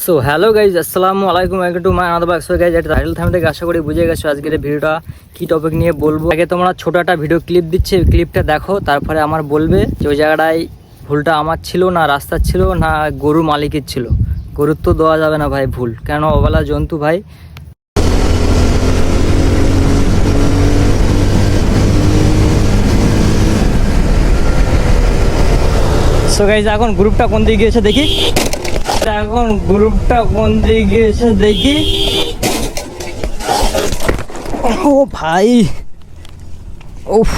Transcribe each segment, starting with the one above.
So hello guys, আসসালামু আলাইকুম। Welcome to my another blog. So guys, title থাম থেকে আশা করি বুঝে গেছো আজকের ভিডিওটা কি টপিক নিয়ে বলবো। আগে তোমরা ছোট একটা ভিডিও ক্লিপ দিচ্ছে, ক্লিপটা দেখো, তারপরে আমার বলবে যে ওই জায়গাটায় ভুলটা আমার ছিল না রাস্তার ছিল না গরু মালিকের ছিল। গরুর তো দেওয়া যাবে না ভাই ভুল, কেন অবলা জন্তু ভাই। সো গাইজ, এখন গ্রুপটা কোন দিকে গিয়েছে দেখি, এখন গ্রুপটা কোন দিকে গিয়েছে দেখি। ও ভাই, উফ।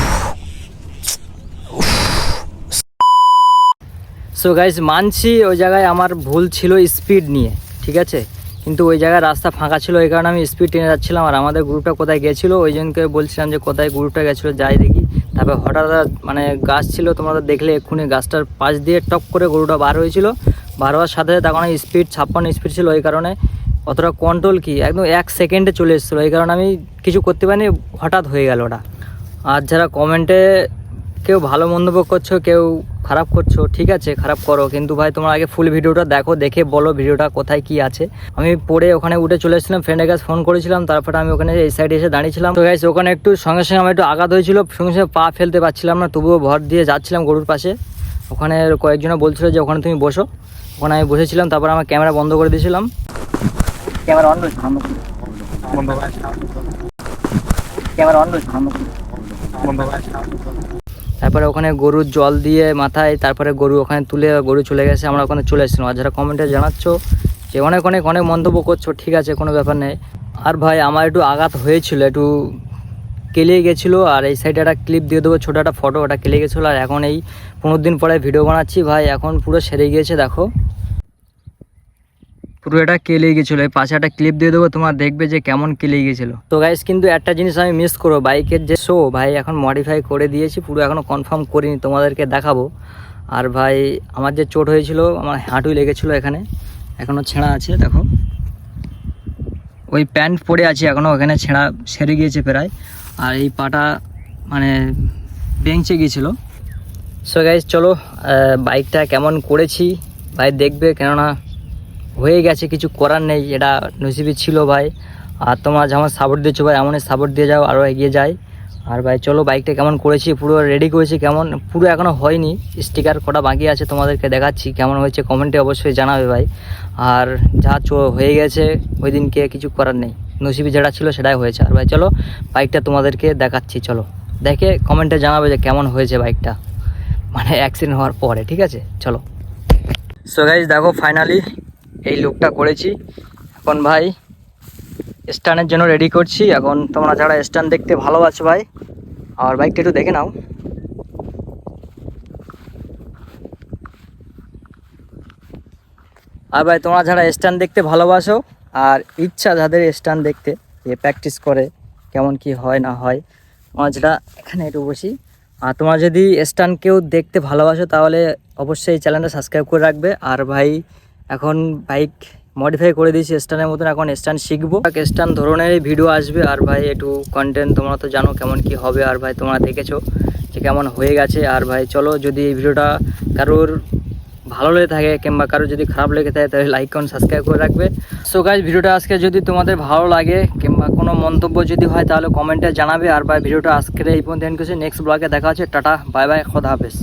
সো গাইজ, মানছি ওই জায়গায় আমার ভুল ছিল স্পিড নিয়ে, ঠিক আছে, কিন্তু ওই জায়গায় রাস্তা ফাঁকা ছিল, এই কারণে আমি স্পিড টেনে যাচ্ছিলাম। আর আমাদের গ্রুপটা কোথায় গেছিলো ওই জনকে বলছিলাম যে কোথায় গ্রুপটা গেছিলো, যাই দেখি। তারপর হঠাৎ মানে গাছ ছিল, তোমরা তো দেখলে এক্ষুনি গাছটার পাশ দিয়ে টপ করে গরুটা বার হয়েছিল। বার হওয়ার সাথে তখন স্পিড 56 স্পিড ছিল, ওই কারণে অতটা কন্ট্রোল কি একদম 1 সেকেন্ডে চলে এসেছিলো, এই কারণে আমি কিছু করতে পারিনি, হঠাৎ হয়ে গেল ওটা। আর যারা কমেন্টে কেউ ভালো মন্তব্য করছো, কেউ খারাপ করছো, ঠিক আছে খারাপ করো, কিন্তু ভাই তোমরা আগে ফুল ভিডিওটা দেখো, দেখে বলো ভিডিওটা কোথায় কি আছে। আমি পরে ওখানে উঠে চলে এসেছিলাম, ফ্রেন্ডের কাছে ফোন করেছিলাম, তারপরে আমি ওখানে এই সাইডে এসে দাঁড়িয়েছিলাম। তো গাইস, ওখানে একটু সঙ্গে সঙ্গে আমার একটু আঘাত হয়েছিল, সঙ্গে সঙ্গে পা ফেলতে পারছিলাম না, তবুও ভর দিয়ে যাচ্ছিলাম গরুর পাশে। ওখানে কয়েকজনে বলছিল যে ওখানে তুমি বসো, ওখানে আমি বসেছিলাম। তারপর আমার ক্যামেরা বন্ধ করে দিয়েছিলাম, ক্যামেরা অন তারপরে ওখানে গরুর জল দিয়ে মাথায়, তারপরে গরু ওখানে তুলে গরু চলে গেছে, আমরা ওখানে চলে এসেছিলাম। আর যারা কমেন্টে জানাচ্ছ যে অনেক অনেক অনেক মন্তব্য করছো, ঠিক আছে কোনো ব্যাপার নেই। আর ভাই আমার একটু আঘাত হয়েছিল, একটু কেলিয়ে গেছিলো, আর এই সাইডে একটা ক্লিপ দিয়ে দেবো, ছোটো একটা ফটো, ওটা কেলে গেছিলো। আর এখন এই 15 দিন পরে ভিডিও বানাচ্ছি ভাই, এখন পুরো সেরে গিয়েছে, দেখো পুরো এটা কেলে গেছিলো। এই পাশে একটা ক্লিপ দিয়ে দেবো, তোমার দেখবে যে কেমন কেলে গেছিলো। তো গাইস, কিন্তু একটা জিনিস আমি মিস করবো, বাইকের যে শো ভাই এখন মডিফাই করে দিয়েছি, পুরো এখনও কনফার্ম করিনি, তোমাদেরকে দেখাবো। আর ভাই আমার যে চোট হয়েছিল, আমার হাঁটুই লেগেছিলো, এখানে এখনও ছেঁড়া আছে, দেখো ওই প্যান্ট পরে আছে এখনও, ওখানে ছেঁড়া সেরে গিয়েছে প্রায়। আর এই পাটা মানে বেঞ্চে গিয়েছিলো। সো গাইস, চলো বাইকটা কেমন করেছি ভাই দেখবে, কেননা হয়ে গেছে, কিছু করার নেই, এটা নসিবে ছিল ভাই। আর তোমরা যেমন সাপোর্ট দিচ্ছ ভাই, এমনই সাপোর্ট দিয়ে যাও, আরও এগিয়ে যায়। আর ভাই চলো বাইকটা কেমন করেছি, পুরো রেডি করেছি, কেমন পুরো এখনও হয়নি, স্টিকার কটা বাকি আছে, তোমাদেরকে দেখাচ্ছি কেমন হয়েছে, কমেন্টে অবশ্যই জানাবে ভাই। আর যা হয়ে গেছে ওই দিনকে কিছু করার নেই, নসিবে যেটা ছিল সেটাই হয়েছে। আর ভাই চলো বাইকটা তোমাদেরকে দেখাচ্ছি, চলো দেখে কমেন্টে জানাবে যে কেমন হয়েছে বাইকটা, মানে অ্যাক্সিডেন্ট হওয়ার পরে, ঠিক আছে চলো। সো গাইস, দেখো ফাইনালি এই লুকটা করেছি। এখন ভাই স্ট্যান্ডের জন্য রেডি করছি। এখন তোমরা যারা স্ট্যান্ড দেখতে ভালোবাসো ভাই, আর বাইকটা একটু দেখে নাও। আর ভাই তোমরা যারা স্ট্যান্ড দেখতে ভালোবাসো আর ইচ্ছা যাদের স্ট্যান্ড দেখতে, যে প্র্যাকটিস করে কেমন কি হয় না হয়, তোমরা যেটা এখানে একটু বসি। আর তোমরা যদি স্ট্যান্ড কেউ দেখতে ভালোবাসো তাহলে অবশ্যই চ্যানেলটা সাবস্ক্রাইব করে রাখবে। আর ভাই এখন বাইক মডিফাই করে দিয়েছি স্ট্যান্ডের মতন, এখন স্ট্যান্ড শিখবো, স্ট্যান্ড ধরনের ভিডিও আসবে। আর ভাই একটু কন্টেন্ট তোমরা তো জানো কেমন কি হবে, আর ভাই তোমরা দেখেছো যে কেমন হয়ে গেছে। আর ভাই চলো, যদি এই ভিডিওটা কারোর ভালো লেগে থাকে কিংবা কারোর যদি খারাপ লেগে থাকে তাহলে লাইক কমেন্ট সাবস্ক্রাইব করে রাখবে। সো গাইস, ভিডিওটা আজকে যদি তোমাদের ভালো লাগে কিংবা কোনো মন্তব্য যদি হয় তাহলে কমেন্টে জানাবে। আর ভাই ভিডিওটা আজকের এই পর্যন্ত এন্ড করছি, নেক্সট ব্লগে দেখা হচ্ছে, টাটা বাই বাই, খোদা হাফেজ।